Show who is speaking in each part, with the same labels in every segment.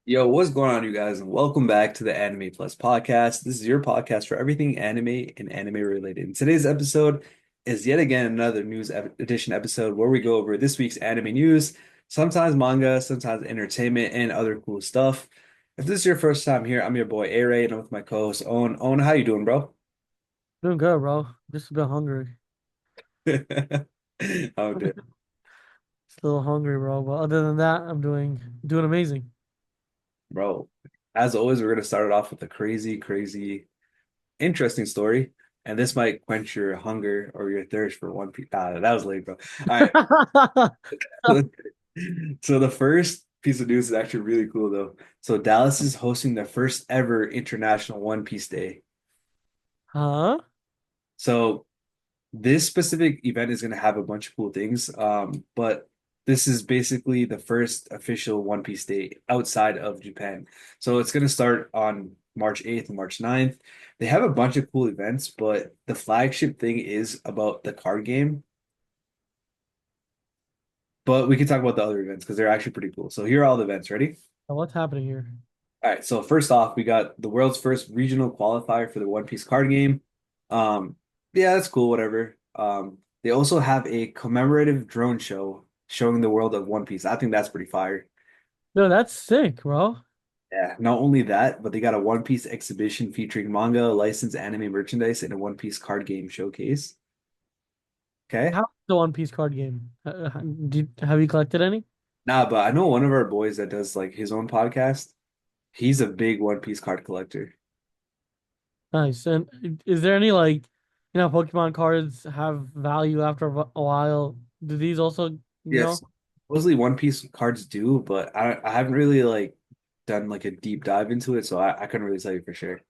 Speaker 1: Yo, what's going on, you guys? And welcome back to the Anime Plus podcast. This is your podcast for everything anime and anime related. And today's episode is yet again another edition episode where we go over this week's anime news, sometimes manga, sometimes entertainment, and other cool stuff. If this is your first time here, I'm your boy Aray, and I'm with my co-host Owen. Owen, how you doing, bro?
Speaker 2: Doing good, bro. Just a bit hungry.
Speaker 1: Oh, damn.
Speaker 2: Just a little hungry, bro. But other than that, I'm doing amazing.
Speaker 1: Bro. As always, we're gonna start it off with a crazy, crazy interesting story, and this might quench your hunger or your thirst for One Piece. That was late, bro. All right. So the first piece of news is actually really cool, though. So Dallas is hosting the first ever International One Piece Day.
Speaker 2: Huh?
Speaker 1: So this specific event is going to have a bunch of cool things, but this is basically the first official One Piece Day outside of Japan. So it's going to start on March 8th and March 9th. They have a bunch of cool events, but the flagship thing is about the card game. But we can talk about the other events because they're actually pretty cool. So here are all the events. Ready?
Speaker 2: What's happening here?
Speaker 1: All right. So first off, we got the world's first regional qualifier for the One Piece card game. Um, yeah, that's cool, whatever. They also have a commemorative drone show showing the world of One Piece. I think that's pretty fire.
Speaker 2: No, that's sick, bro.
Speaker 1: Yeah, not only that, but they got a One Piece exhibition featuring manga, licensed anime merchandise, and a One Piece card game showcase. Okay.
Speaker 2: How's the One Piece card game? Have you collected any?
Speaker 1: Nah, but I know one of our boys that does like his own podcast. He's a big One Piece card collector.
Speaker 2: Nice. And is there any Pokemon cards have value after a while? Do these also,
Speaker 1: Yes, mostly One Piece cards do, but I haven't really like done like a deep dive into it, so I couldn't really tell you for sure.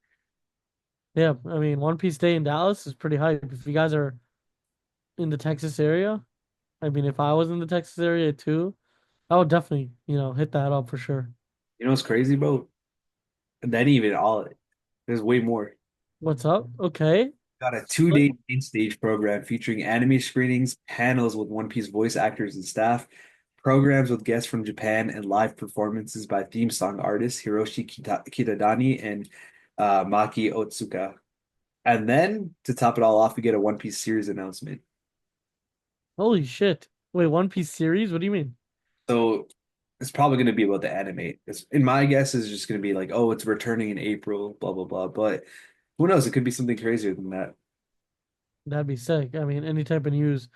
Speaker 2: Yeah, I mean, One Piece Day in Dallas is pretty hype. If you guys are in the Texas area, I mean, if I was in the Texas area too, I would definitely, hit that up for sure.
Speaker 1: You know what's crazy, bro? And that even all there's way more.
Speaker 2: What's up? Okay.
Speaker 1: Got a 2-day main stage program featuring anime screenings, panels with One Piece voice actors and staff, programs with guests from Japan, and live performances by theme song artists Kitadani and Maki Otsuka. And then to top it all off, we get a One Piece series announcement.
Speaker 2: Holy shit. Wait, One Piece series? What do you mean?
Speaker 1: So it's probably going to be about the anime. It's, in my guess, is just going to be like, oh, it's returning in April, blah blah blah. But who knows? It could be something crazier than that.
Speaker 2: That'd be sick. I mean, any type of news,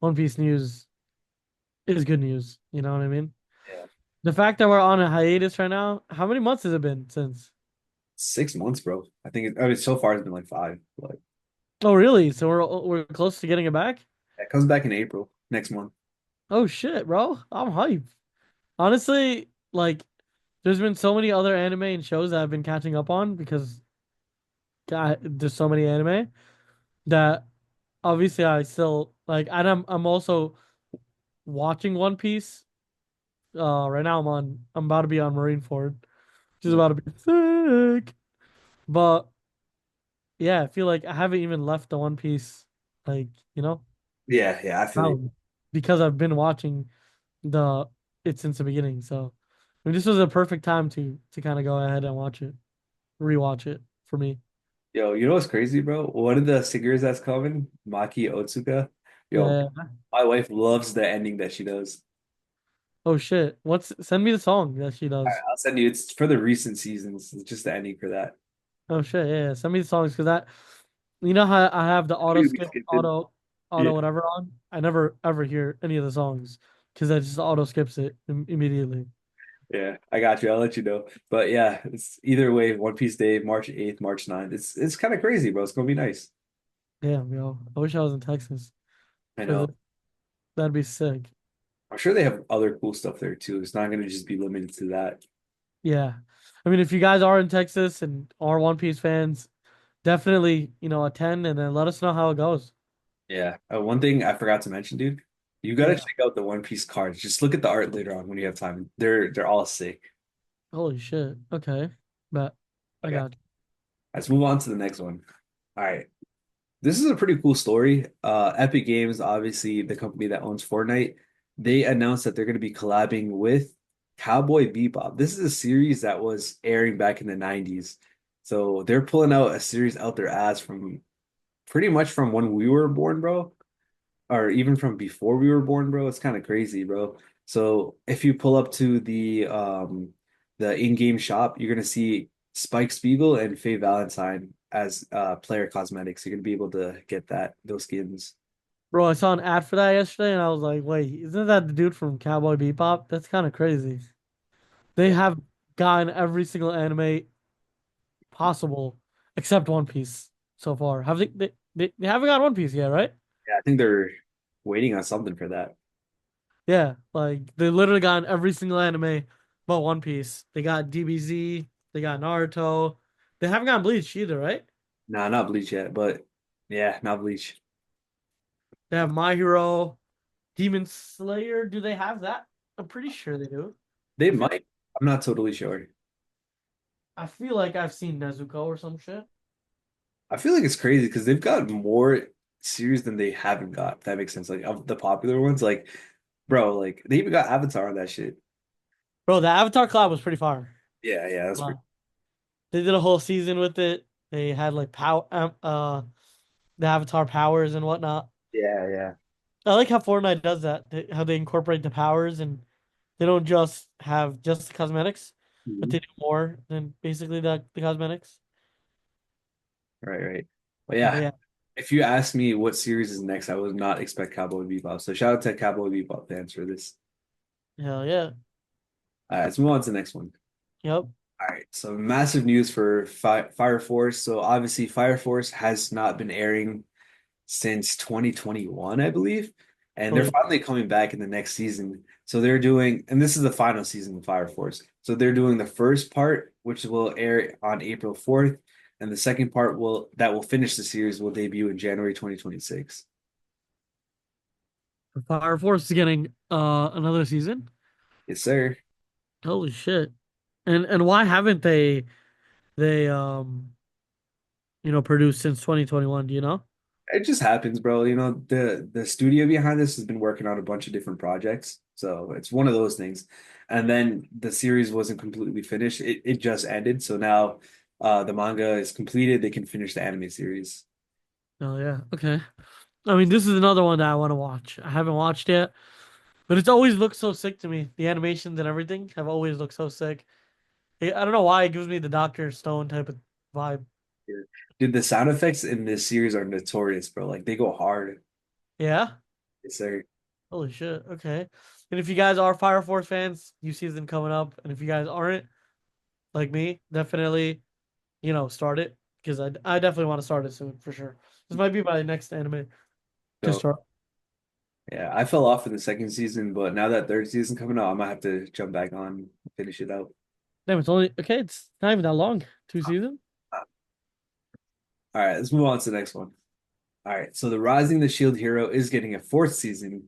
Speaker 2: One Piece news is good news. You know what I mean?
Speaker 1: Yeah,
Speaker 2: The fact that we're on a hiatus right now, how many months has it been since?
Speaker 1: 6 months, bro. I mean, so far it's been like five. But
Speaker 2: Oh, really? So we're close to getting it back?
Speaker 1: it comes back in April next month.
Speaker 2: Oh shit, bro. I'm hyped. Honestly, there's been so many other anime and shows that I've been catching up on because God, there's so many anime that obviously I still like, and I'm also watching One Piece. Right now I'm about to be on Marineford, which is about to be sick. But yeah, I feel like I haven't even left the One Piece, like, you know,
Speaker 1: Yeah, yeah, I feel you.
Speaker 2: out because I've been watching the it since the beginning. So I mean, this was a perfect time to kind of go ahead and watch it, rewatch it for me.
Speaker 1: Yo, you know what's crazy, bro? One of the singers that's coming, Maki Otsuka. Yo,
Speaker 2: Yeah.
Speaker 1: my wife loves the ending that she does.
Speaker 2: Oh shit. Send me the song that she
Speaker 1: All right,
Speaker 2: does.
Speaker 1: I'll send you. It's for the recent seasons. It's just the ending for that.
Speaker 2: Oh shit, yeah, yeah. Send me the songs because that you know how I have the auto
Speaker 1: We
Speaker 2: skip,
Speaker 1: skipped it.
Speaker 2: auto
Speaker 1: Yeah.
Speaker 2: whatever on? I never ever hear any of the songs because I just auto skips it immediately.
Speaker 1: Yeah, I got you. I'll let you know. But yeah, it's either way, One Piece Day, March 8th, March 9th. It's kind of crazy, bro. It's gonna be nice.
Speaker 2: Damn, yo. I wish I was in Texas
Speaker 1: I
Speaker 2: for
Speaker 1: know.
Speaker 2: this. That'd be sick.
Speaker 1: I'm sure they have other cool stuff there too. It's not gonna just be limited to that.
Speaker 2: Yeah. I mean, if you guys are in Texas and are One Piece fans, definitely, attend and then let us know how it goes.
Speaker 1: Yeah. One thing I forgot to mention, dude, you gotta
Speaker 2: Yeah.
Speaker 1: check out the One Piece cards. Just look at the art later on when you have time. They're all sick.
Speaker 2: Holy shit. Okay. But I
Speaker 1: Okay,
Speaker 2: got you.
Speaker 1: let's move on to the next one. All right. This is a pretty cool story. Epic Games, obviously the company that owns Fortnite, they announced that they're going to be collabing with Cowboy Bebop. This is a series that was airing back in the 90s. So they're pulling out a series out their ass from pretty much from when we were born, bro, or even from before we were born, bro. It's kind of crazy, bro. So if you pull up to the in-game shop, you're gonna see Spike Spiegel and Faye Valentine as player cosmetics. You're gonna be able to get those skins.
Speaker 2: Bro, I saw an ad for that yesterday, and I was like, wait, isn't that the dude from Cowboy Bebop? That's kind of crazy. They
Speaker 1: Yeah,
Speaker 2: have gotten every single anime possible except One Piece so far. Have they haven't got One Piece yet, right?
Speaker 1: yeah, I think they're waiting on something for that.
Speaker 2: Yeah, like they literally got every single anime but One Piece. They got DBZ, they got Naruto. They haven't got Bleach either, right?
Speaker 1: Nah, not Bleach yet, but yeah, not Bleach.
Speaker 2: They have My Hero, Demon Slayer. Do they have that? I'm pretty sure they do.
Speaker 1: They
Speaker 2: I feel
Speaker 1: might. I'm not totally sure.
Speaker 2: I feel like I've seen Nezuko or some shit.
Speaker 1: I feel like it's crazy because they've got more series than they haven't got, if that makes sense. Like of the popular ones, like bro, like they even got Avatar on that shit.
Speaker 2: Bro, the Avatar collab was pretty fire.
Speaker 1: Yeah, yeah, that's pretty.
Speaker 2: Wow. They did a whole season with it. They had like the Avatar powers and whatnot.
Speaker 1: Yeah, yeah.
Speaker 2: I like how Fortnite does that. How they incorporate the powers and they don't just have just the cosmetics, but
Speaker 1: Mhm.
Speaker 2: they do more than basically the cosmetics.
Speaker 1: Right, right. But
Speaker 2: But
Speaker 1: yeah,
Speaker 2: yeah,
Speaker 1: if you ask me what series is next, I would not expect Cowboy Bebop. So shout out to Cowboy Bebop fans for this.
Speaker 2: hell yeah.
Speaker 1: All right, let's move on to the next one.
Speaker 2: Yep.
Speaker 1: All right, so massive news for Fire Force. So obviously, Fire Force has not been airing since 2021, I believe. And they're
Speaker 2: Holy
Speaker 1: finally coming back in the next season. So they're doing, and this is the final season of Fire Force. So they're doing the first part, which will air on April 4th, and the second part will finish the series will debut in January 2026.
Speaker 2: Fire Force is getting another season.
Speaker 1: Yes, sir.
Speaker 2: Holy shit. And why haven't they produced since 2021, do you know?
Speaker 1: It just happens, bro. You know, the studio behind this has been working on a bunch of different projects. So it's one of those things. And then the series wasn't completely finished. It just ended. So now the manga is completed. They can finish the anime series.
Speaker 2: Oh yeah. Okay. I mean, this is another one that I want to watch. I haven't watched yet, but it's always looked so sick to me. The animations and everything have always looked so sick. I don't know why it gives me the Doctor Stone type of vibe.
Speaker 1: Yeah. Dude, the sound effects in this series are notorious, bro. Like they go hard.
Speaker 2: Yeah.
Speaker 1: Yes, sir.
Speaker 2: Holy shit. Okay. And if you guys are Fire Force fans, new season coming up. And if you guys aren't, like me, definitely, start it because I definitely want to start it soon for sure. This might be my next anime to
Speaker 1: So
Speaker 2: start.
Speaker 1: yeah, I fell off in the second season, but now that third season coming out, I might have to jump back on and finish it out.
Speaker 2: Damn, it's only okay. It's not even that long. 2 seasons.
Speaker 1: All right, let's move on to the next one. All right, so the Rising the Shield Hero is getting a fourth season.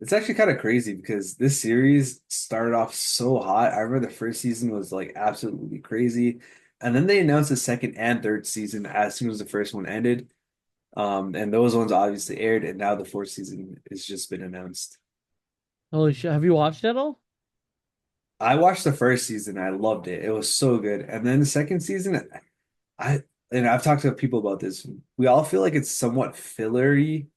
Speaker 1: It's actually kind of crazy because this series started off so hot. I remember the first season was like absolutely crazy. And then they announced the second and third season as soon as the first one ended. And those ones obviously aired, and now the fourth season has just been announced.
Speaker 2: Holy shit. Have you watched it at all?
Speaker 1: I watched the first season, I loved it. It was so good. And then the second season, I and I've talked to people about this. We all feel like it's somewhat fillery,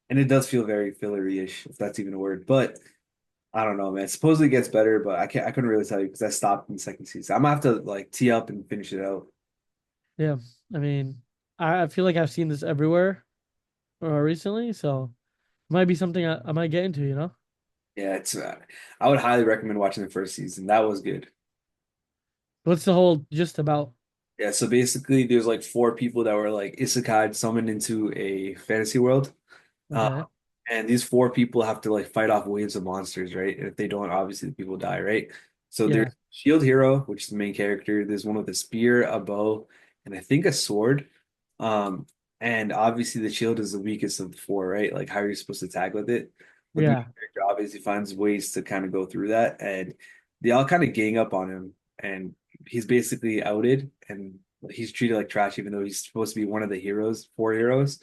Speaker 1: and it does feel very fillery-ish, if that's even a word. But I don't know, man. Supposedly it gets better, but I couldn't really tell you because I stopped in the second season. I'm gonna have to like tee up and finish it out.
Speaker 2: Yeah. I mean, I feel like I've seen this everywhere recently, so it might be something I might get into, you know?
Speaker 1: Yeah, it's I would highly recommend watching the first season. That was good.
Speaker 2: What's the whole gist about?
Speaker 1: Yeah, so basically there's like four people that were like isekai summoned into a fantasy world. Uh,
Speaker 2: Okay.
Speaker 1: and these four people have to like fight off waves of monsters, right? And if they don't, obviously the people die, right? So
Speaker 2: Yeah.
Speaker 1: there's Shield Hero, which is the main character. There's one with a spear, a bow, and I think a sword. Um, and obviously the shield is the weakest of the four, right? Like how are you supposed to tag with it? But the main
Speaker 2: Yeah.
Speaker 1: character obviously finds ways to kind of go through that, and they all kind of gang up on him, and he's basically outed, and he's treated like trash, even though he's supposed to be one of the heroes, four heroes.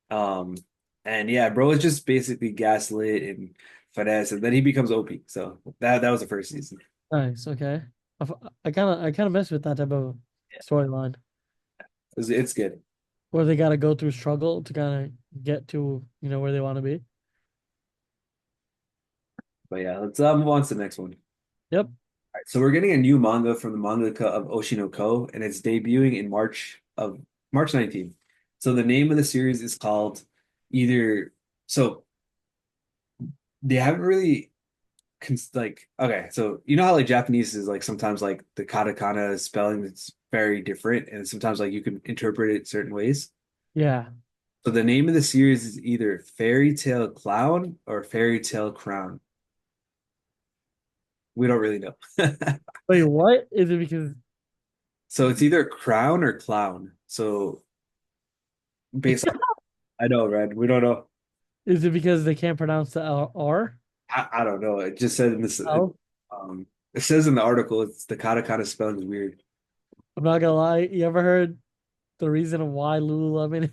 Speaker 1: Um, and yeah, bro is just basically gaslit and finesse, and then he becomes OP. So that was the first season.
Speaker 2: Nice. Okay. I kind of mess with that type of storyline
Speaker 1: It's good.
Speaker 2: where they got to go through struggle to kind of get to where they want to be.
Speaker 1: But yeah, let's move on to the next one.
Speaker 2: Yep.
Speaker 1: All right, so we're getting a new manga from the mangaka of Oshinoko, and it's debuting in March 19th. So the name of the series is called either so they haven't really like okay, so you know how like Japanese is like sometimes like the katakana spelling is very different, and sometimes like you can interpret it certain ways.
Speaker 2: Yeah.
Speaker 1: So the name of the series is either Fairy Tale Clown or Fairy Tale Crown. We don't really know.
Speaker 2: Wait, what? Is it because
Speaker 1: So it's either crown or clown. So based on, I know, Red. We don't know.
Speaker 2: is it because they can't pronounce the R?
Speaker 1: I don't know. It just said in this.
Speaker 2: Oh,
Speaker 1: It says in the article, it's the katakana spelling is weird.
Speaker 2: I'm not gonna lie. You ever heard the reason why Lululemon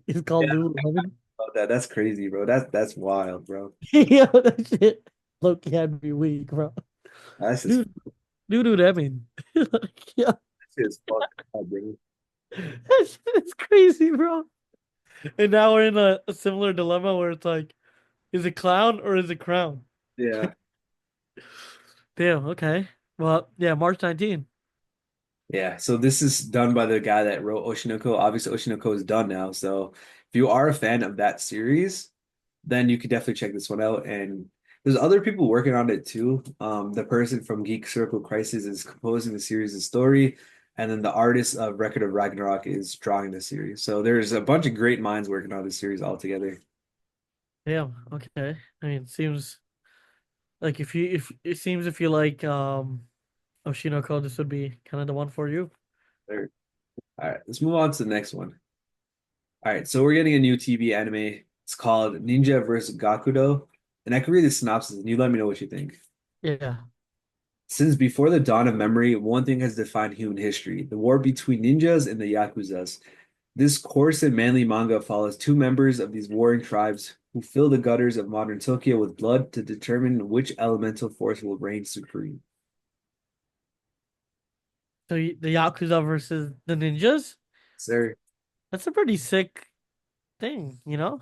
Speaker 2: is called
Speaker 1: Yeah,
Speaker 2: Lululemon?
Speaker 1: about that. That's crazy, bro. That's wild, bro.
Speaker 2: Yo, that shit low-key had me weak, bro.
Speaker 1: That's just
Speaker 2: Dude, dude, I mean, like, yeah,
Speaker 1: it's fucked up, bro.
Speaker 2: that shit is crazy, bro. And now we're in a similar dilemma where it's like, is it clown or is it crown?
Speaker 1: Yeah.
Speaker 2: Damn, okay. Well, yeah, March 19th.
Speaker 1: Yeah, so this is done by the guy that wrote Oshinoko. Obviously, Oshinoko is done now. So if you are a fan of that series, then you could definitely check this one out. And there's other people working on it too. The person from Geek Circle Crisis is composing the series' story, and then the artist of Record of Ragnarok is drawing the series. So there's a bunch of great minds working on this series all together.
Speaker 2: Damn, okay. I mean, it seems like if it seems if you like Oshinoko, this would be kind of the one for you.
Speaker 1: There. All right, let's move on to the next one. All right, so we're getting a new TV anime. It's called Ninja vs. Gakudo, and I can read the synopsis, and you let me know what you think.
Speaker 2: Yeah.
Speaker 1: Since before the dawn of memory, one thing has defined human history: the war between ninjas and the yakuzas. This coarse and manly manga follows two members of these warring tribes who fill the gutters of modern Tokyo with blood to determine which elemental force will reign supreme.
Speaker 2: So the Yakuza versus the ninjas?
Speaker 1: Sir,
Speaker 2: That's a pretty sick thing, you know?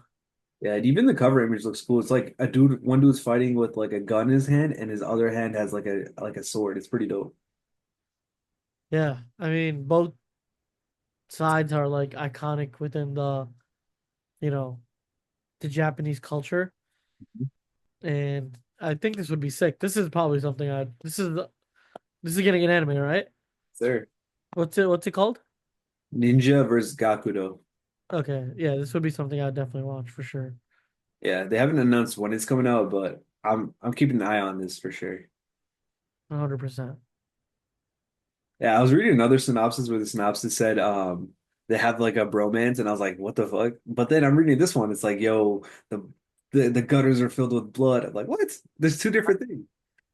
Speaker 1: yeah, and even the cover image looks cool. It's like a dude, one dude's fighting with like a gun in his hand, and his other hand has like a sword. It's pretty dope.
Speaker 2: Yeah. I mean, both sides are like iconic within you know, the Japanese culture. And I think this would be sick. This is probably something this is getting an anime, right?
Speaker 1: Sir,
Speaker 2: What's it called?
Speaker 1: Ninja versus Gakudo.
Speaker 2: Okay, yeah, this would be something I'd definitely watch for sure.
Speaker 1: Yeah, they haven't announced when it's coming out, but I'm keeping an eye on this for sure.
Speaker 2: 100%.
Speaker 1: Yeah, I was reading another synopsis where the synopsis said they have like a bromance, and I was like, what the fuck? But then I'm reading this one, it's like, yo, the gutters are filled with blood. I'm like, what? There's two different things.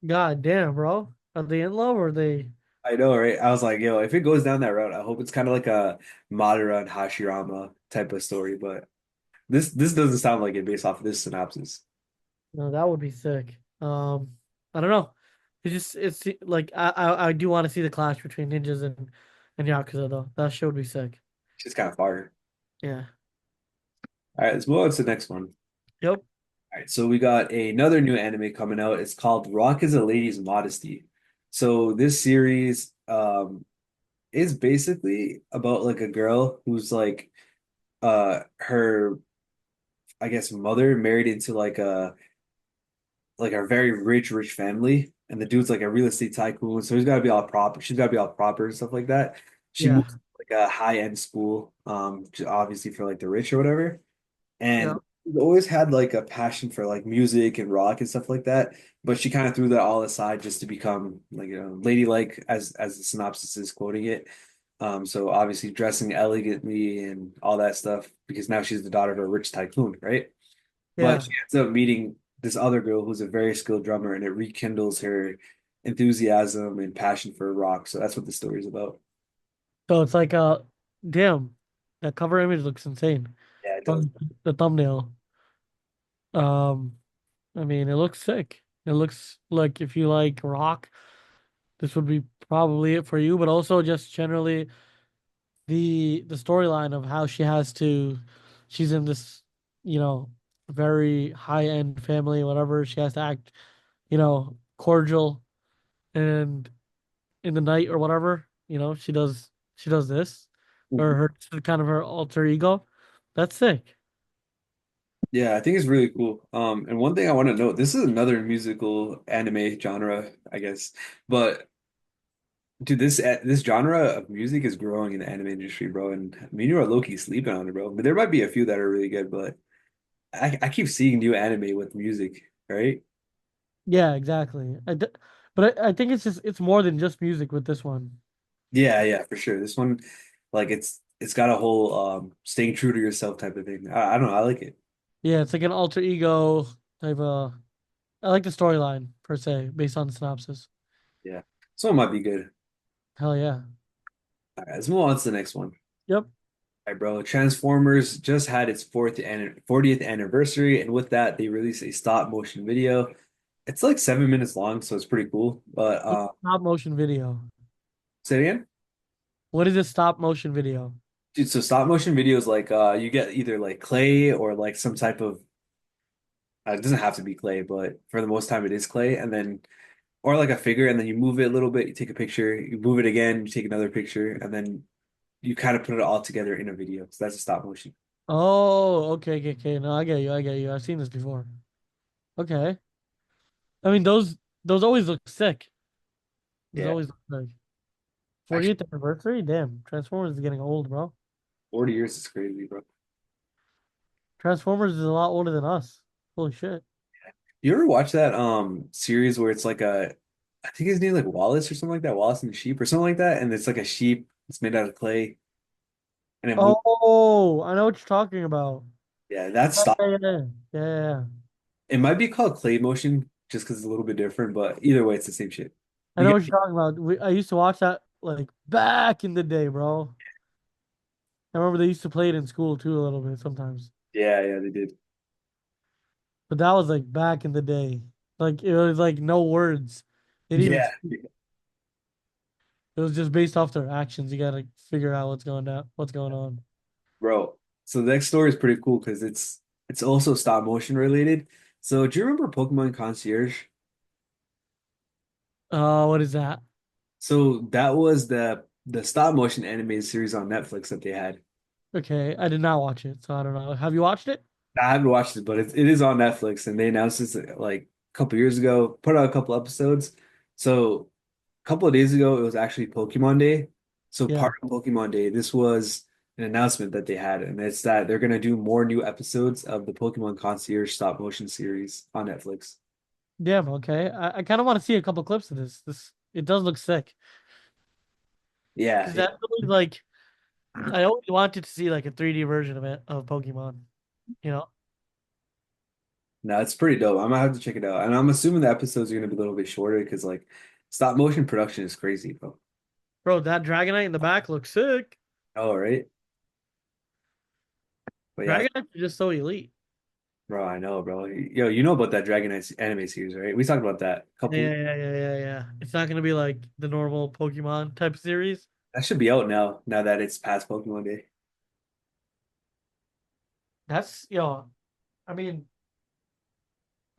Speaker 2: God damn, bro. Are they in love or are they
Speaker 1: I know, right? I was like, yo, if it goes down that route, I hope it's kind of like a Madara and Hashirama type of story, but this doesn't sound like it based off of this synopsis.
Speaker 2: no, that would be sick. I don't know. It's like I do want to see the clash between ninjas and Yakuza though. That show would be sick.
Speaker 1: It's just kind of fire.
Speaker 2: Yeah.
Speaker 1: All right, let's move on to the next one.
Speaker 2: Yep.
Speaker 1: All right, so we got another new anime coming out. It's called Rock is a Lady's Modesty. So this series is basically about like a girl who's like her I guess mother married into like a very rich family, and the dude's like a real estate tycoon, so he's got to be all proper. She's got to be all proper and stuff like that. She
Speaker 2: Yeah.
Speaker 1: moves to like a high end school, obviously for like the rich or whatever.
Speaker 2: Yeah.
Speaker 1: And she's always had like a passion for like music and rock and stuff like that. But she kind of threw that all aside just to become like ladylike, as the synopsis is quoting it. So obviously dressing elegantly and all that stuff because now she's the daughter of a rich tycoon, right? But
Speaker 2: Yeah.
Speaker 1: she ends up meeting this other girl who's a very skilled drummer, and it rekindles her enthusiasm and passion for rock. So that's what the story's about.
Speaker 2: So it's like damn, that cover image looks insane
Speaker 1: Yeah, it does.
Speaker 2: from the thumbnail. Um I mean, it looks sick. It looks like if you like rock, this would be probably it for you, but also just generally the storyline of how she has to she's in this, you know, very high-end family, whatever. She has to act, cordial and in the night or whatever, she does this or her kind of her alter ego. That's sick.
Speaker 1: Yeah, I think it's really cool. And one thing I want to note, this is another musical anime genre, I guess. But dude, this genre of music is growing in the anime industry, bro. And me and you are low-key sleeping on it, bro. But there might be a few that are really good, but I keep seeing new anime with music, right?
Speaker 2: Yeah, exactly. But I think it's more than just music with this one.
Speaker 1: Yeah, yeah, for sure. This one, like it's got a whole staying true to yourself type of thing. I don't know, I like it.
Speaker 2: Yeah, it's like an alter ego type of. I like the storyline per se, based on the synopsis.
Speaker 1: Yeah. So it might be good.
Speaker 2: Hell yeah.
Speaker 1: All right, let's move on to the next one.
Speaker 2: Yep.
Speaker 1: All right, bro. Transformers just had its 40th anniversary, and with that, they released a stop motion video. It's like 7 minutes long, so it's pretty cool. But
Speaker 2: Stop motion video.
Speaker 1: say it again.
Speaker 2: What is a stop motion video?
Speaker 1: Dude, so stop motion videos like you get either like clay or like some type of it doesn't have to be clay, but for the most time it is clay, and then or like a figure, and then you move it a little bit, you take a picture, you move it again, you take another picture, and then you kind of put it all together in a video. So that's a stop motion.
Speaker 2: Oh, okay, okay, okay. No, I get you. I get you. I've seen this before. Okay. I mean, those always look sick. Those
Speaker 1: Yeah.
Speaker 2: always look sick.
Speaker 1: Actually,
Speaker 2: 40th anniversary? Damn. Transformers is getting old, bro.
Speaker 1: 40 years is crazy, bro.
Speaker 2: Transformers is a lot older than us. Holy shit.
Speaker 1: You ever watch that series where it's like a I think his name like Wallace or something like that, Wallace and the Sheep or something like that, and it's like a sheep, it's made out of clay and it moves.
Speaker 2: Oh, I know what you're talking about.
Speaker 1: Yeah, that's
Speaker 2: Yeah,
Speaker 1: stop.
Speaker 2: yeah, yeah. Yeah, yeah, yeah.
Speaker 1: It might be called clay motion just because it's a little bit different, but either way, it's the same shit.
Speaker 2: I
Speaker 1: You
Speaker 2: know
Speaker 1: get
Speaker 2: what you're talking about. I used to watch that like back in the day, bro. I remember they used to play it in school too a little bit sometimes.
Speaker 1: yeah, yeah, they did.
Speaker 2: But that was like back in the day. Like it was like no words. They didn't even
Speaker 1: Yeah,
Speaker 2: speak. It was just based off their actions. You gotta figure out what's going on.
Speaker 1: bro. So the next story is pretty cool because it's also stop motion related. So do you remember Pokemon Concierge?
Speaker 2: What is that?
Speaker 1: So that was the stop motion animated series on Netflix that they had.
Speaker 2: Okay, I did not watch it, so I don't know. Have you watched it?
Speaker 1: I haven't watched it, but it is on Netflix, and they announced this like a couple years ago, put out a couple episodes. So a couple of days ago, it was actually Pokemon Day. So
Speaker 2: Yeah.
Speaker 1: part of Pokemon Day, this was an announcement that they had, and it's that they're gonna do more new episodes of the Pokemon Concierge stop motion series on Netflix.
Speaker 2: Damn, okay. I kind of want to see a couple clips of this. It does look sick.
Speaker 1: Yeah,
Speaker 2: Because
Speaker 1: yeah.
Speaker 2: that really like I always wanted to see like a 3D version of it of Pokemon. You know?
Speaker 1: No, it's pretty dope. I'm gonna have to check it out, and I'm assuming the episodes are gonna be a little bit shorter because like stop motion production is crazy, bro.
Speaker 2: Bro, that Dragonite in the back looks sick.
Speaker 1: All right, but yeah,
Speaker 2: Dragonite is just so elite.
Speaker 1: bro, I know, bro. Yo, you know about that Dragon Knight anime series, right? We talked about that a
Speaker 2: Yeah,
Speaker 1: couple.
Speaker 2: yeah, yeah, yeah, yeah. It's not gonna be like the normal Pokemon type of series.
Speaker 1: That should be out now. Now that it's past Pokemon Day.
Speaker 2: That's I mean,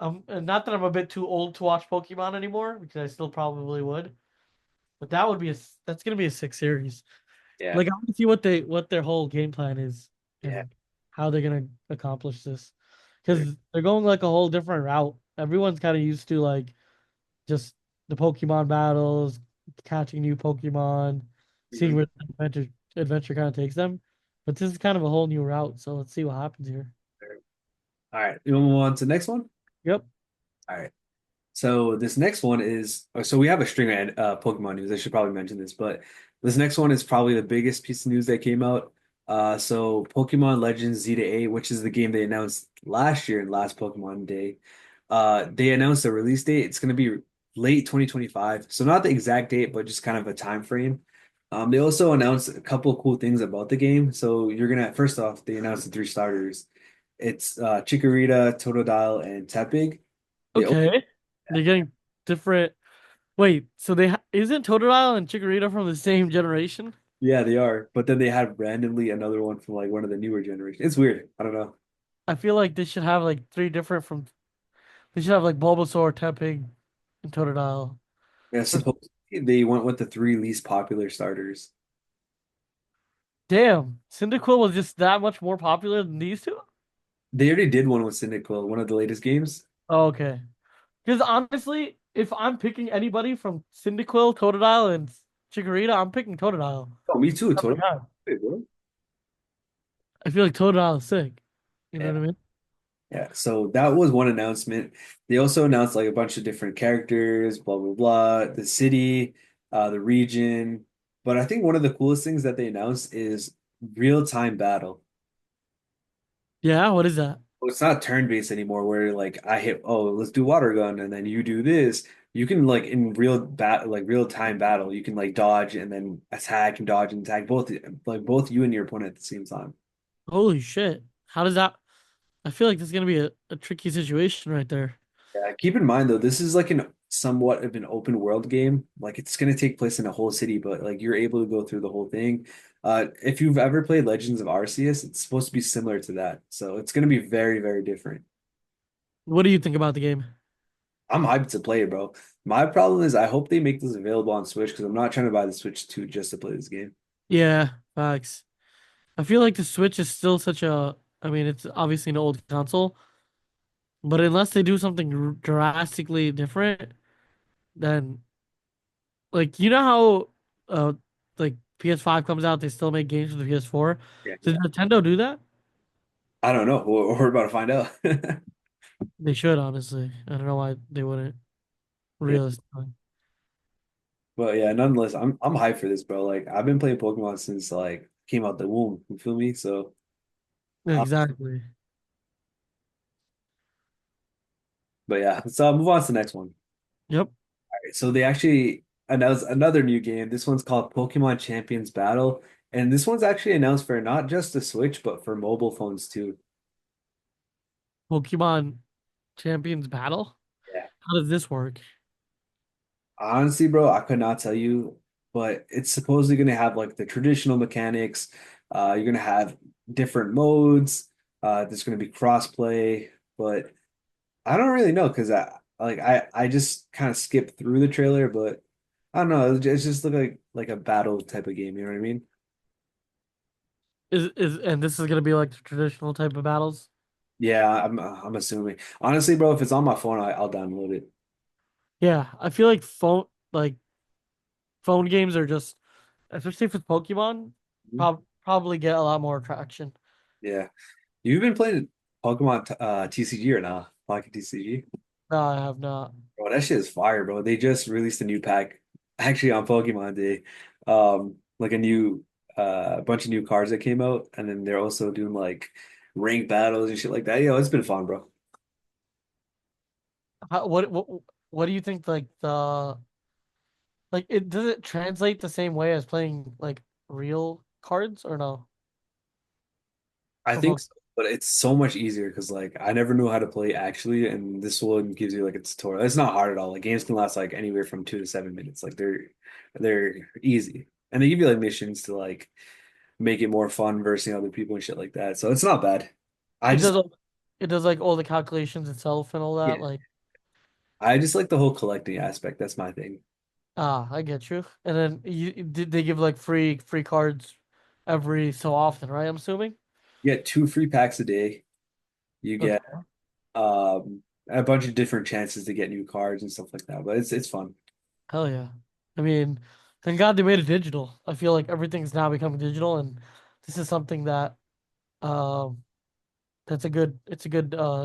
Speaker 2: not that I'm a bit too old to watch Pokemon anymore because I still probably would, but that's gonna be a sick series.
Speaker 1: Yeah,
Speaker 2: Like I want to see what their whole game plan is
Speaker 1: yeah,
Speaker 2: and how they're gonna accomplish this
Speaker 1: for
Speaker 2: because they're going like a whole different route. Everyone's kind of used to like just the Pokemon battles, catching new Pokemon, seeing
Speaker 1: sure.
Speaker 2: where the adventure kind of takes them. But this is kind of a whole new route, so let's see what happens here.
Speaker 1: All right, you want to move on to the next one?
Speaker 2: Yep.
Speaker 1: All right. So this next one is so we have a string of Pokemon news. I should probably mention this, but this next one is probably the biggest piece of news that came out. So Pokemon Legends Z to A, which is the game they announced last year in last Pokemon Day. They announced a release date. It's going to be late 2025. So not the exact date, but just kind of a time frame. They also announced a couple of cool things about the game. So you're gonna first off, they announced the three starters. It's Chikorita, Totodile, and Tepig. They opened,
Speaker 2: Okay. They're getting different. Wait, so isn't Totodile and Chikorita from the same generation?
Speaker 1: yeah, they are. But then they had randomly another one from like one of the newer generations. It's weird. I don't know.
Speaker 2: I feel like they should have like three different from. They should have like Bulbasaur, Tepig, and Totodile.
Speaker 1: Yeah,
Speaker 2: Or
Speaker 1: supposedly they went with the three least popular starters.
Speaker 2: damn, Cyndaquil was just that much more popular than these two?
Speaker 1: They already did one with Cyndaquil, one of the latest games.
Speaker 2: Oh, okay. Because honestly, if I'm picking anybody from Cyndaquil, Totodile, and Chikorita, I'm picking Totodile
Speaker 1: Oh, me too,
Speaker 2: every
Speaker 1: totally.
Speaker 2: time.
Speaker 1: Wait, what?
Speaker 2: I feel like Totodile is sick. You know
Speaker 1: Yeah.
Speaker 2: what I mean?
Speaker 1: Yeah, so that was one announcement. They also announced like a bunch of different characters, blah blah blah, the city, the region. But I think one of the coolest things that they announced is real-time battle.
Speaker 2: Yeah, what is that?
Speaker 1: Well, it's not turn-based anymore where like I hit, oh, let's do water gun and then you do this. You can like in real-time battle, you can like dodge and then attack and dodge and attack both you and your opponent at the same time.
Speaker 2: Holy shit. How does that? I feel like this is gonna be a tricky situation right there.
Speaker 1: Yeah, keep in mind though, this is like an somewhat of an open world game. Like it's gonna take place in a whole city, but like you're able to go through the whole thing. If you've ever played Legends of Arceus, it's supposed to be similar to that. So it's gonna be very, very different.
Speaker 2: What do you think about the game?
Speaker 1: I'm hyped to play it, bro. My problem is I hope they make this available on Switch because I'm not trying to buy the Switch 2 just to play this game.
Speaker 2: Yeah, facts. I feel like the Switch is still such a. I mean, it's obviously an old console, but unless they do something drastically different, then you know how like PS5 comes out, they still make games for the PS4.
Speaker 1: Yeah,
Speaker 2: Does
Speaker 1: yeah.
Speaker 2: Nintendo do that?
Speaker 1: I don't know. We're about to find out.
Speaker 2: They should, honestly. I don't know why they wouldn't,
Speaker 1: Yeah.
Speaker 2: realistically.
Speaker 1: But yeah, nonetheless, I'm hyped for this, bro. Like I've been playing Pokemon since like came out the womb. You feel me? So uh,
Speaker 2: Exactly.
Speaker 1: but yeah, let's move on to the next one.
Speaker 2: Yep.
Speaker 1: So they actually announced another new game. This one's called Pokemon Champions Battle, and this one's actually announced for not just the Switch, but for mobile phones too.
Speaker 2: Pokemon Champions Battle?
Speaker 1: Yeah.
Speaker 2: How does this work?
Speaker 1: Honestly, bro, I could not tell you, but it's supposedly going to have like the traditional mechanics. You're going to have different modes. There's going to be crossplay, but I don't really know because I just kind of skipped through the trailer, but I don't know. It just looked like a battle type of game. You know what I mean?
Speaker 2: Is and this is gonna be like the traditional type of battles?
Speaker 1: Yeah, I'm assuming. Honestly, bro, if it's on my phone, I'll download it.
Speaker 2: Yeah, I feel like phone games are just, especially if it's Pokemon,
Speaker 1: Mhm.
Speaker 2: probably get a lot more traction.
Speaker 1: Yeah. You've been playing Pokemon TCG or not? Pocket TCG?
Speaker 2: No, I have not.
Speaker 1: Bro, that shit is fire, bro. They just released a new pack actually on Pokemon Day. Like a new bunch of new cards that came out, and then they're also doing like ranked battles and shit like that. Yo, it's been fun, bro.
Speaker 2: What do you think like the like it does it translate the same way as playing like real cards or no?
Speaker 1: I
Speaker 2: For
Speaker 1: think
Speaker 2: Pokemon?
Speaker 1: so, but it's so much easier because like I never knew how to play actually, and this one gives you like a tutorial. It's not hard at all. Like games can last like anywhere from 2 to 7 minutes. Like they're easy, and they give you like missions to like make it more fun versus other people and shit like that. So it's not bad. I
Speaker 2: It
Speaker 1: just
Speaker 2: does it does like all the calculations itself and all
Speaker 1: yeah,
Speaker 2: that, like
Speaker 1: I just like the whole collecting aspect. That's my thing.
Speaker 2: I get you. And then did they give like free cards every so often, right? I'm assuming.
Speaker 1: You get 2 free packs a day. You get
Speaker 2: Okay.
Speaker 1: a bunch of different chances to get new cards and stuff like that. But it's fun.
Speaker 2: Hell yeah. I mean, thank God they made it digital. I feel like everything's now becoming digital, and this is something that um it's a good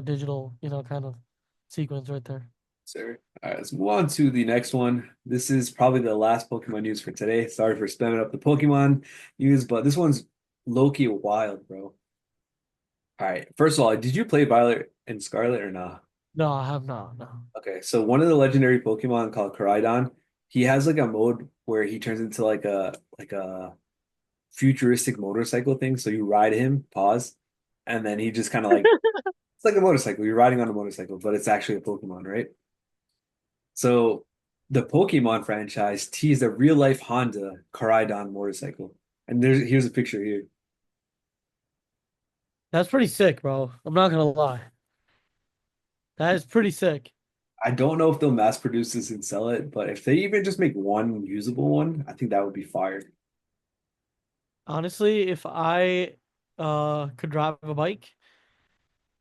Speaker 2: digital, kind of sequence right there.
Speaker 1: Sir. All right, let's move on to the next one. This is probably the last Pokemon news for today. Sorry for spamming up the Pokemon news, but this one's low-key wild, bro. All right. First of all, did you play Violet and Scarlet or not?
Speaker 2: No, I have not, no.
Speaker 1: Okay, so one of the legendary Pokemon called Koraidon, he has like a mode where he turns into like a futuristic motorcycle thing. So you ride him, pause, and then he just kind of like It's like a motorcycle. You're riding on a motorcycle, but it's actually a Pokemon, right? So the Pokemon franchise teased a real life Honda Caridon motorcycle. And here's a picture here.
Speaker 2: That's pretty sick, bro. I'm not gonna lie. That is pretty sick.
Speaker 1: I don't know if they'll mass produce this and sell it, but if they even just make one usable one, I think that would be fire.
Speaker 2: Honestly, if I could drive a bike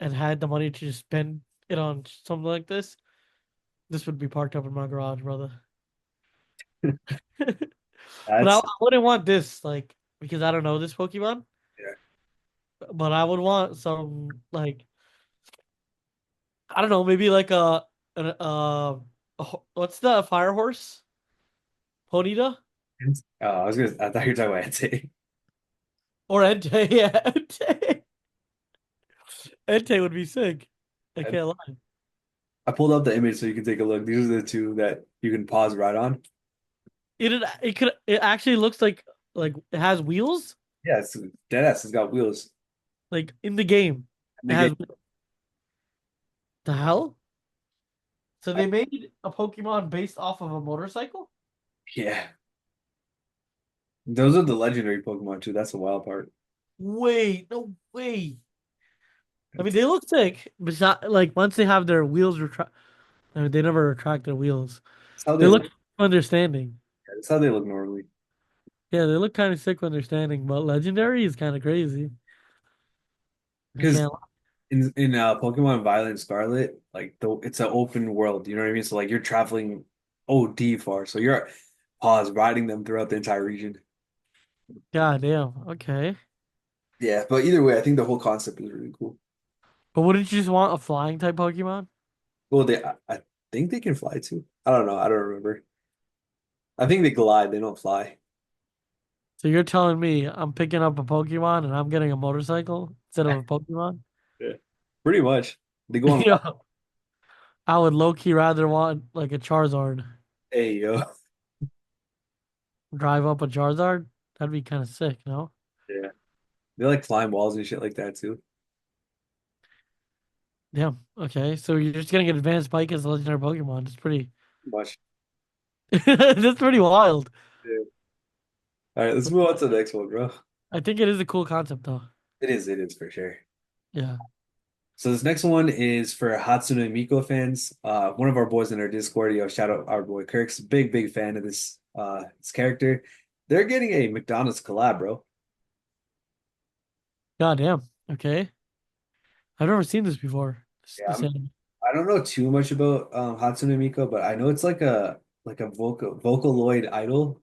Speaker 2: and had the money to just spend it on something like this would be parked up in my garage, brother. But I
Speaker 1: That's
Speaker 2: wouldn't want this, like, because I don't know this Pokemon,
Speaker 1: yeah.
Speaker 2: but I would want some, like, I don't know, maybe like what's the fire horse? Ponyta?
Speaker 1: I thought you were talking about Entei.
Speaker 2: Or Entei, yeah, Entei. Entei would be sick. I
Speaker 1: And
Speaker 2: can't lie.
Speaker 1: I pulled up the image so you can take a look. These are the two that you can pause right on.
Speaker 2: It actually looks like it has wheels,
Speaker 1: Yeah, it's dead ass. It's got wheels.
Speaker 2: like in the game.
Speaker 1: And
Speaker 2: It
Speaker 1: they get
Speaker 2: has the hell? So
Speaker 1: I,
Speaker 2: they made a Pokemon based off of a motorcycle?
Speaker 1: yeah. Those are the legendary Pokemon too. That's the wild part.
Speaker 2: Wait, no way. I mean,
Speaker 1: That's,
Speaker 2: they look sick, but not, like once they have their wheels retract, I mean, they never retract their wheels.
Speaker 1: that's how
Speaker 2: They
Speaker 1: they
Speaker 2: look
Speaker 1: look.
Speaker 2: understanding.
Speaker 1: That's how they look normally.
Speaker 2: Yeah, they look kind of sick understanding, but legendary is kind of crazy. I
Speaker 1: Because
Speaker 2: can't.
Speaker 1: in Pokemon Violet Scarlet, like it's an open world. You know what I mean? So like you're traveling OD far. So you're pause riding them throughout the entire region.
Speaker 2: God damn. Okay.
Speaker 1: Yeah, but either way, I think the whole concept is really cool.
Speaker 2: But wouldn't you just want a flying type Pokemon?
Speaker 1: Well, I think they can fly too. I don't know. I don't remember. I think they glide. They don't fly.
Speaker 2: So you're telling me I'm picking up a Pokemon and I'm getting a motorcycle instead of a Pokemon?
Speaker 1: Yeah. Pretty much. They go on.
Speaker 2: Yeah. I would low key rather want like a Charizard.
Speaker 1: Hey, yo.
Speaker 2: Drive up a Charizard. That'd be kind of sick, no?
Speaker 1: Yeah. They like climb walls and shit like that too.
Speaker 2: Damn. Okay. So you're just getting an advanced bike as a legendary Pokemon. It's pretty.
Speaker 1: Much.
Speaker 2: That's pretty wild.
Speaker 1: Yeah. All right, let's move on to the next one, bro.
Speaker 2: I think it is a cool concept though.
Speaker 1: It is for sure.
Speaker 2: Yeah.
Speaker 1: So this next one is for Hatsune and Miku fans. One of our boys in our Discord, yo, shout out our boy Kirk's big fan of this character. They're getting a McDonald's collab, bro.
Speaker 2: God damn. Okay. I've never seen this before.
Speaker 1: Yeah,
Speaker 2: This anime.
Speaker 1: I don't know too much about Hatsune Miku, but I know it's like a Vocaloid idol,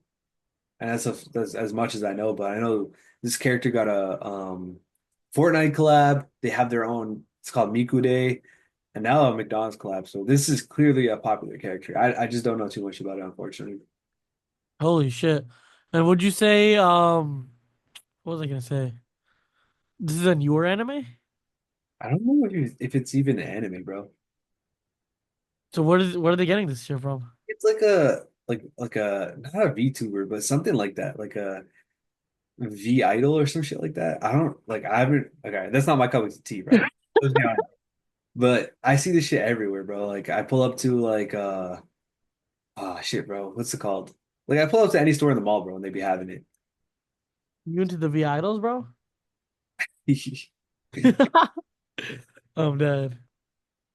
Speaker 1: and that's as much as I know. But I know this character got a Fortnite collab. They have their own. It's called Miku Day, and now a McDonald's collab. So this is clearly a popular character. I just don't know too much about it, unfortunately.
Speaker 2: Holy shit. And would you say what was I gonna say? This is a newer anime?
Speaker 1: I don't know if it's even anime, bro.
Speaker 2: So where are they getting this shit from?
Speaker 1: It's like a not a VTuber, but something like that, like a V idol or some shit like that. I don't like. I haven't. Okay, that's not my cup of tea, right? Let's be honest. But I see this shit everywhere, bro. Like I pull up to like oh shit, bro. What's it called? Like I pull up to any store in the mall, bro, and they be having
Speaker 2: You into the V idols, bro?
Speaker 1: it.
Speaker 2: I'm dead.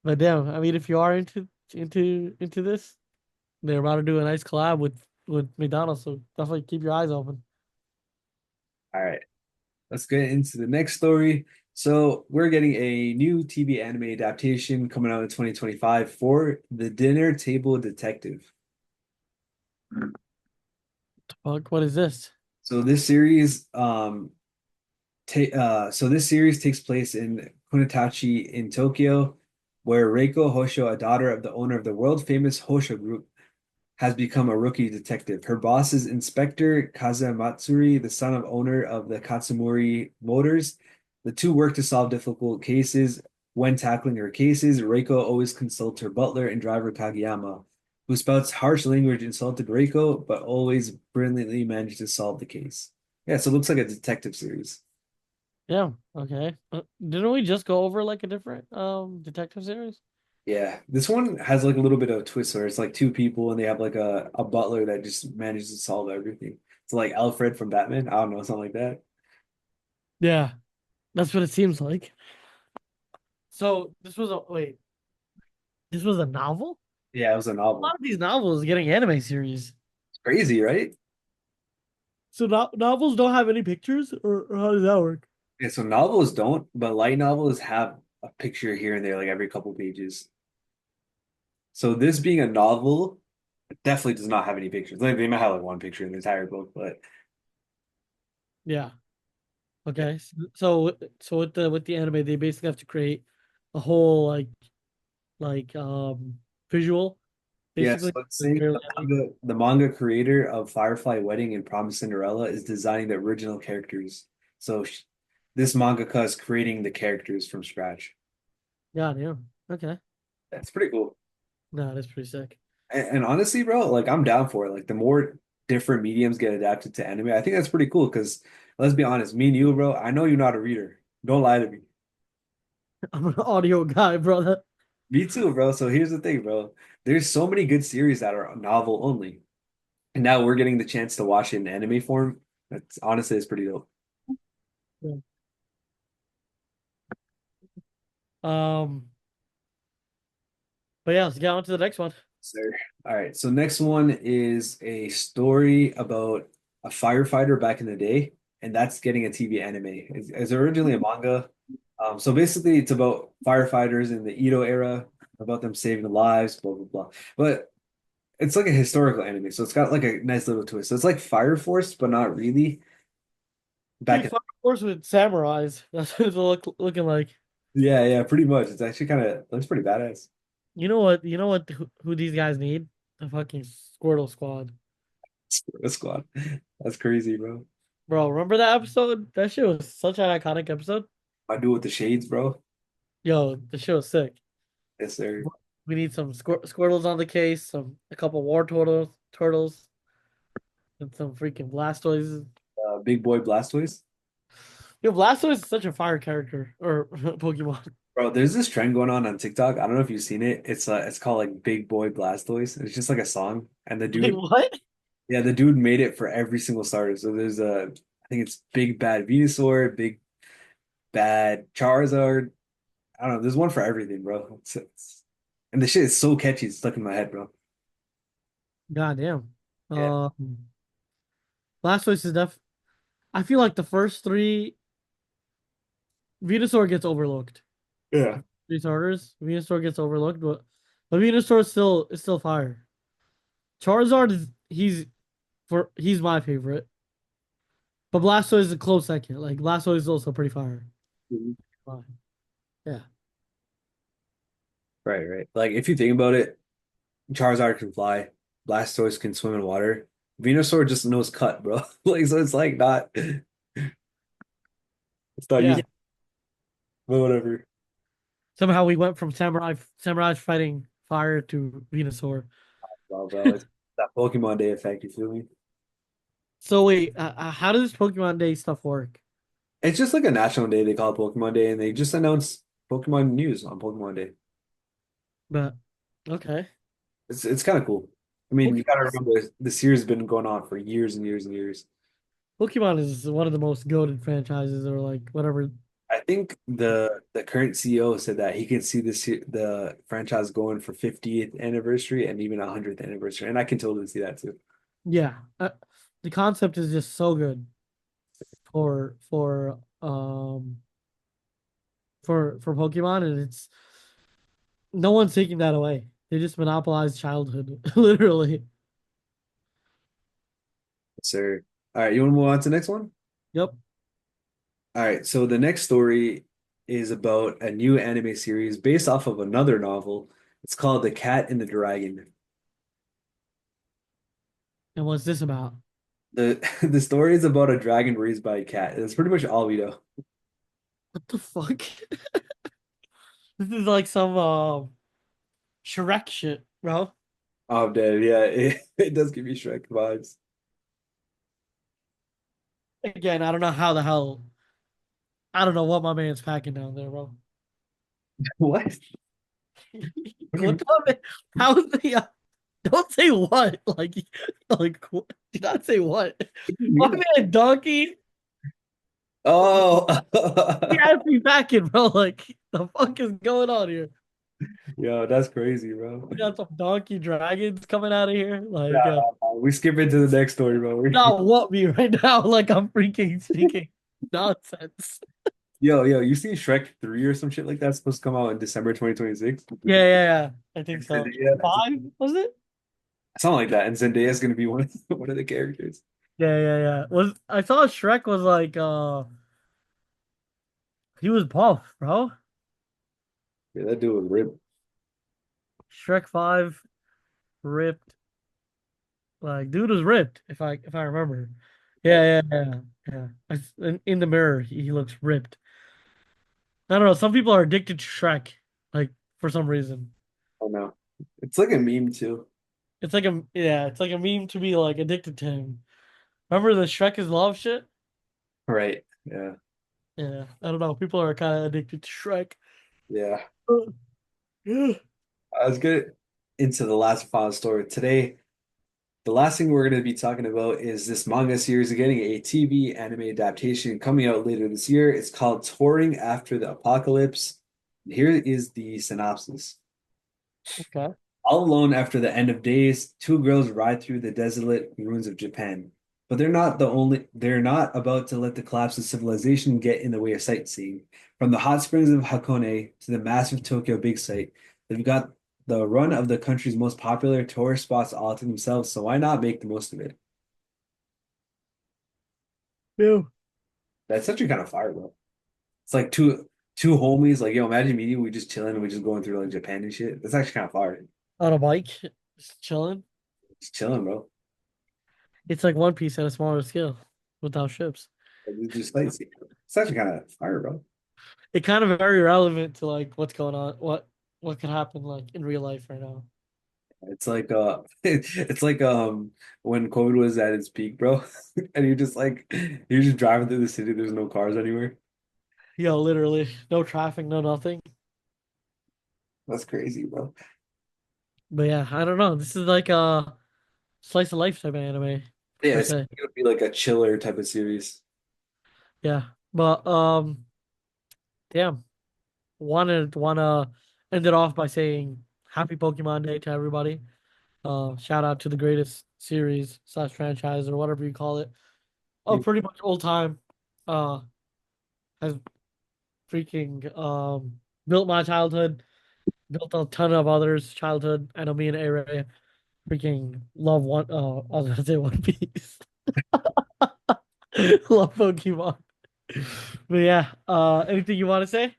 Speaker 2: But damn, I mean if you are into this, they're about to do a nice collab with McDonald's, so definitely keep your eyes open.
Speaker 1: All right, let's get into the next story. So we're getting a new TV anime adaptation coming out in 2025 for The Dinner Table Detective.
Speaker 2: Fuck, what is this?
Speaker 1: So this series, so this series takes place in Kunitachi in Tokyo, where Reiko Hosho, a daughter of the owner of the world famous Hosho Group, has become a rookie detective. Her boss is Inspector Kazematsuri, the son of owner of the Katsumori Motors. The two work to solve difficult cases. When tackling her cases, Reiko always consults her butler and driver Kageyama, who spouts harsh language insulted Reiko, but always brilliantly manages to solve the case. Yeah, so it looks like a detective series.
Speaker 2: Yeah. Okay. Didn't we just go over like a different detective series?
Speaker 1: Yeah, this one has like a little bit of a twist where it's like two people and they have like a butler that just manages to solve everything. It's like Alfred from Batman. I don't know, something like that.
Speaker 2: Yeah, that's what it seems like. So this was a wait, this was a novel?
Speaker 1: Yeah, it was a
Speaker 2: A lot
Speaker 1: novel.
Speaker 2: of these novels getting anime series.
Speaker 1: It's crazy, right?
Speaker 2: So novels don't have any pictures, or how does that work?
Speaker 1: Yeah, so novels don't, but light novels have a picture here and there, like every couple pages. So this being a novel definitely does not have any pictures. Like they might have like one picture in the entire book, but
Speaker 2: Yeah.
Speaker 1: yeah.
Speaker 2: Okay. So with the anime, they basically have to create a whole like visual,
Speaker 1: Yeah,
Speaker 2: basically.
Speaker 1: so it's
Speaker 2: It's
Speaker 1: saying
Speaker 2: barely any.
Speaker 1: the manga creator of Firefly Wedding and Promised Cinderella is designing the original characters. So this mangaka is creating the characters from scratch.
Speaker 2: God, yeah. Okay.
Speaker 1: That's pretty cool.
Speaker 2: No, that's pretty sick.
Speaker 1: And honestly, bro, like I'm down for it. Like the more different mediums get adapted to anime, I think that's pretty cool because let's be honest, me and you, bro, I know you're not a reader. Don't lie to me.
Speaker 2: I'm an audio guy, brother.
Speaker 1: Me too, bro. So here's the thing, bro. There's so many good series that are novel only. And now we're getting the chance to watch it in anime form. That's honestly it's pretty dope.
Speaker 2: Yeah. Um, but yeah, let's get on to the next one.
Speaker 1: Sir. All right. So next one is a story about a firefighter back in the day, and that's getting a TV anime. It's originally a manga. So basically, it's about firefighters in the Edo era, about them saving lives, blah blah blah. But it's like a historical anime, so it's got like a nice little twist. So it's like Fire Force, but not really.
Speaker 2: It's
Speaker 1: Back
Speaker 2: like
Speaker 1: in,
Speaker 2: Fire Force with samurais. That's what it's looking like.
Speaker 1: yeah, yeah, pretty much. It's actually kind of looks pretty badass.
Speaker 2: You know what? You know what? Who these guys need? The fucking Squirtle Squad,
Speaker 1: Squad Squad. That's crazy, bro.
Speaker 2: bro. Remember that episode? That shit was such an iconic episode.
Speaker 1: I do with the shades, bro.
Speaker 2: Yo, the show was sick.
Speaker 1: Yes, sir.
Speaker 2: We need some Squirtles on the case, a couple war turtles, and some freaking Blastoises.
Speaker 1: Big boy Blastoise.
Speaker 2: Yo, Blastoise is such a fire character or Pokemon.
Speaker 1: Bro, there's this trend going on TikTok. I don't know if you've seen it. It's called like Big Boy Blastoise. It's just like a song, and the
Speaker 2: Wait,
Speaker 1: dude,
Speaker 2: what?
Speaker 1: yeah, the dude made it for every single starter. So there's I think it's Big Bad Venusaur, Big Bad Charizard. I don't know. There's one for everything, bro. And the shit is so catchy. It's stuck in my head, bro.
Speaker 2: God damn.
Speaker 1: Yeah,
Speaker 2: Blastoise is def. I feel like the first three Venusaur gets overlooked.
Speaker 1: yeah.
Speaker 2: Three starters, Venusaur gets overlooked, but Venusaur is still fire. Charizard is he's my favorite, but Blastoise is a close second. Like Blastoise is also pretty fire.
Speaker 1: Mhm.
Speaker 2: Fine. Yeah,
Speaker 1: Right, right. Like if you think about it, Charizard can fly, Blastoise can swim in water. Venusaur just knows cut, bro. Like so, it's like not. It's not
Speaker 2: yeah.
Speaker 1: used, but whatever.
Speaker 2: Somehow we went from samurai fighting fire to Venusaur.
Speaker 1: Bro. It's that Pokemon Day effect, you feel me?
Speaker 2: So wait, how does Pokemon Day stuff work?
Speaker 1: It's just like a national day they call it Pokemon Day, and they just announce Pokemon news on Pokemon Day.
Speaker 2: But okay,
Speaker 1: It's kind of cool. I mean, you gotta
Speaker 2: Pokemon is,
Speaker 1: remember the series has been going on for years and years and years.
Speaker 2: Pokemon is one of the most goated franchises, or like whatever.
Speaker 1: I think the current CEO said that he can see the franchise going for 50th anniversary and even 100th anniversary, and I can totally see that too.
Speaker 2: Yeah, the concept is just so good for for um for Pokemon, and it's no one's taking that away. They just monopolize childhood, literally.
Speaker 1: Sir. All right, you want to move on to the next one?
Speaker 2: Yep.
Speaker 1: All right, so the next story is about a new anime series based off of another novel. It's called The Cat and the Dragon.
Speaker 2: And what's this about?
Speaker 1: The the story is about a dragon raised by a cat. That's pretty much all we know.
Speaker 2: What the fuck? This is like some Shrek shit, bro.
Speaker 1: Oh, I'm dead. Yeah, it does give me Shrek vibes.
Speaker 2: Again, I don't know how the hell. I don't know what my man's packing down there, bro.
Speaker 1: What? What do you
Speaker 2: What the man? How is the don't say what? What? Do not say what. My
Speaker 1: mean?
Speaker 2: man donkey,
Speaker 1: Oh,
Speaker 2: he has me packing, bro. Like the fuck is going on here?
Speaker 1: yo, that's crazy, bro.
Speaker 2: We got some donkey dragons coming out of here.
Speaker 1: We skip into the next story, bro.
Speaker 2: Not want me right now. Like I'm freaking speaking nonsense.
Speaker 1: Yo, you see Shrek 3 or some shit like that supposed to come out in December 2026?
Speaker 2: Yeah. I think
Speaker 1: And
Speaker 2: so.
Speaker 1: Zendaya,
Speaker 2: Five was it?
Speaker 1: something like that. And Zendaya is gonna be one of one of the characters.
Speaker 2: Yeah. Was I saw Shrek was like he was buff, bro.
Speaker 1: Yeah, that dude was ripped.
Speaker 2: Shrek 5 ripped. Like dude was ripped if I remember. Yeah. In the mirror he looks ripped. I don't know, some people are addicted to Shrek like for some reason.
Speaker 1: Oh no. It's like a meme too.
Speaker 2: It's like a meme to be like addicted to him. Remember the Shrek is love shit?
Speaker 1: Right. Yeah.
Speaker 2: Yeah, I don't know. People are kind of addicted to Shrek.
Speaker 1: Yeah.
Speaker 2: Yeah.
Speaker 1: Let's get into the last and final story. Today, the last thing we're going to be talking about is this manga series getting a TV anime adaptation coming out later this year. It's called Touring After the Apocalypse. Here is the synopsis.
Speaker 2: Okay.
Speaker 1: All alone after the end of days, two girls ride through the desolate ruins of Japan. But they're not about to let the collapse of civilization get in the way of sightseeing. From the hot springs of Hakone to the massive Tokyo Big Sight, they've got the run of the country's most popular tourist spots all to themselves, so why not make the most of it?
Speaker 2: Yeah.
Speaker 1: That's such a kind of fire, bro. It's like two homies, like, yo, imagine me, we just chilling and we just going through like Japan and shit. That's actually kind of fire.
Speaker 2: On a bike, just chilling.
Speaker 1: Just chilling, bro.
Speaker 2: It's like One Piece at a smaller scale without ships.
Speaker 1: Like, just like it's actually kind of fire, bro.
Speaker 2: It kind of very relevant to like what's going on, what could happen like in real life right now.
Speaker 1: It's like it's like when COVID was at its peak, bro. And you're just driving through the city, there's no cars anywhere.
Speaker 2: Yo, literally, no traffic, no nothing.
Speaker 1: That's crazy, bro.
Speaker 2: But yeah, I don't know. This is like a slice of life type of anime
Speaker 1: Yeah,
Speaker 2: per
Speaker 1: it's
Speaker 2: se.
Speaker 1: gonna be like a chiller type of series.
Speaker 2: Yeah, but damn, wanna end it off by saying Happy Pokemon Day to everybody. Shout out to the greatest series slash franchise or whatever you call it. Oh,
Speaker 1: You-
Speaker 2: pretty much all time. Uh, has freaking built my childhood, built a ton of others' childhood. I know me and Aray freaking love one. I was gonna say One Piece. Love Pokemon. But yeah, anything you want to say?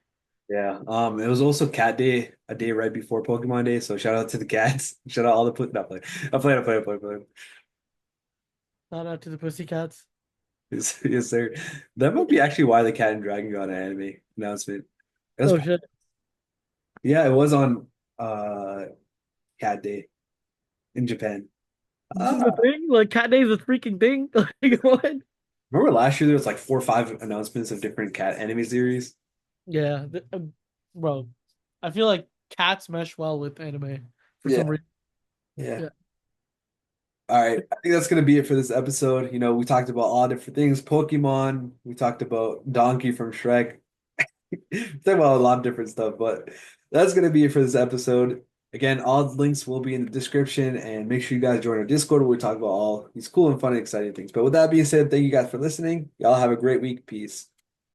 Speaker 1: Yeah. It was also Cat Day, a day right before Pokemon Day. So shout out to the cats. Shout out all the put not play. I play.
Speaker 2: Shout out to the Pussycats.
Speaker 1: Yes, yes, sir. That might be actually why the Cat and Dragon got an anime announcement. It was
Speaker 2: Oh shit.
Speaker 1: yeah, it was on uh Cat Day in Japan.
Speaker 2: This is the
Speaker 1: Ah,
Speaker 2: thing? Like Cat Day is a freaking thing? Like what?
Speaker 1: remember last year there was like 4 or 5 announcements of different cat anime series?
Speaker 2: Yeah, bro. I feel like cats mesh well with anime for
Speaker 1: Yeah,
Speaker 2: some reason.
Speaker 1: yeah.
Speaker 2: Yeah.
Speaker 1: All right. I think that's gonna be it for this episode. We talked about all different things. Pokemon, we talked about Donkey from Shrek. We talked about a lot of different stuff, but that's gonna be it for this episode. Again, all the links will be in the description, and make sure you guys join our Discord where we talk about all these cool and fun and exciting things. But with that being said, thank you guys for listening. Y'all have a great week. Peace.